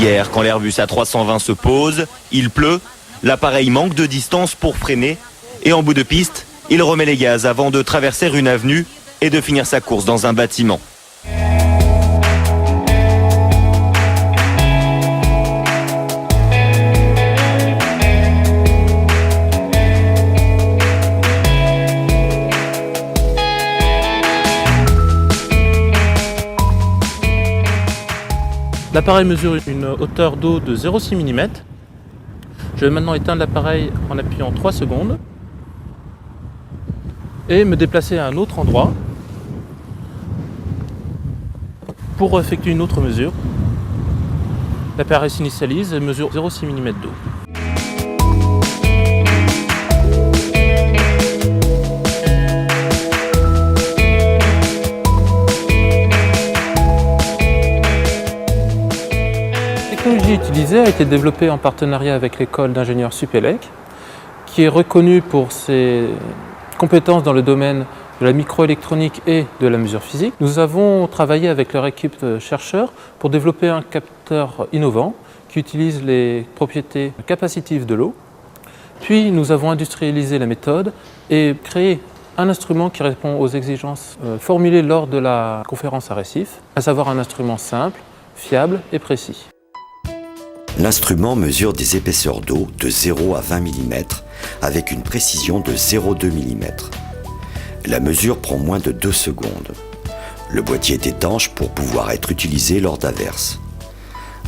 Hier, quand l'Airbus A320 se pose, il pleut, l'appareil manque de distance pour freiner et en bout de piste, il remet les gaz avant de traverser une avenue et de finir sa course dans un bâtiment. L'appareil mesure une hauteur d'eau de 0,6 mm. Je vais maintenant éteindre l'appareil en appuyant 3 secondes et me déplacer à un autre endroit pour effectuer une autre mesure. L'appareil s'initialise et mesure 0,6 mm d'eau. La technologie utilisée a été développée en partenariat avec l'école d'ingénieurs Supélec, qui est reconnue pour ses compétences dans le domaine de la microélectronique et de la mesure physique. Nous avons travaillé avec leur équipe de chercheurs pour développer un capteur innovant qui utilise les propriétés capacitives de l'eau. Puis nous avons industrialisé la méthode et créé un instrument qui répond aux exigences formulées lors de la conférence à Recife, à savoir un instrument simple, fiable et précis. L'instrument mesure des épaisseurs d'eau de 0 à 20 mm avec une précision de 0,2 mm. La mesure prend moins de 2 secondes. Le boîtier est étanche pour pouvoir être utilisé lors d'averses.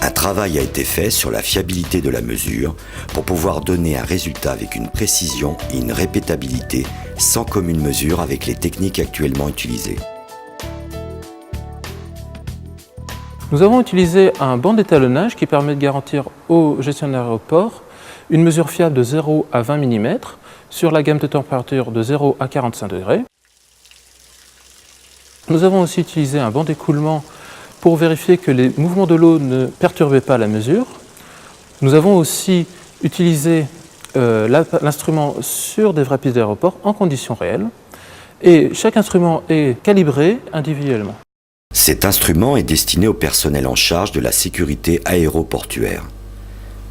Un travail a été fait sur la fiabilité de la mesure pour pouvoir donner un résultat avec une précision et une répétabilité sans commune mesure avec les techniques actuellement utilisées. Nous avons utilisé un banc d'étalonnage qui permet de garantir aux gestionnaires d'aéroport une mesure fiable de 0 à 20 mm sur la gamme de température de 0 à 45 degrés. Nous avons aussi utilisé un banc d'écoulement pour vérifier que les mouvements de l'eau ne perturbaient pas la mesure. Nous avons aussi utilisé l'instrument sur des vraies pistes d'aéroport en conditions réelles et chaque instrument est calibré individuellement. Cet instrument est destiné au personnel en charge de la sécurité aéroportuaire.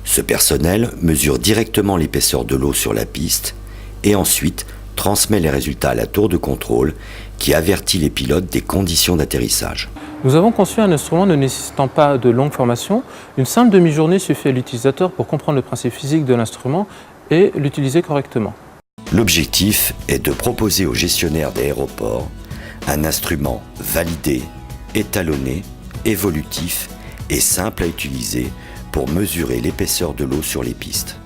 Ce personnel mesure directement l'épaisseur de l'eau sur la piste et ensuite transmet les résultats à la tour de contrôle qui avertit les pilotes des conditions d'atterrissage. Nous avons conçu un instrument ne nécessitant pas de longue formation. Une simple demi-journée suffit à l'utilisateur pour comprendre le principe physique de l'instrument et l'utiliser correctement. L'objectif est de proposer aux gestionnaires d'aéroports un instrument validé, étalonné, évolutif et simple à utiliser pour mesurer l'épaisseur de l'eau sur les pistes.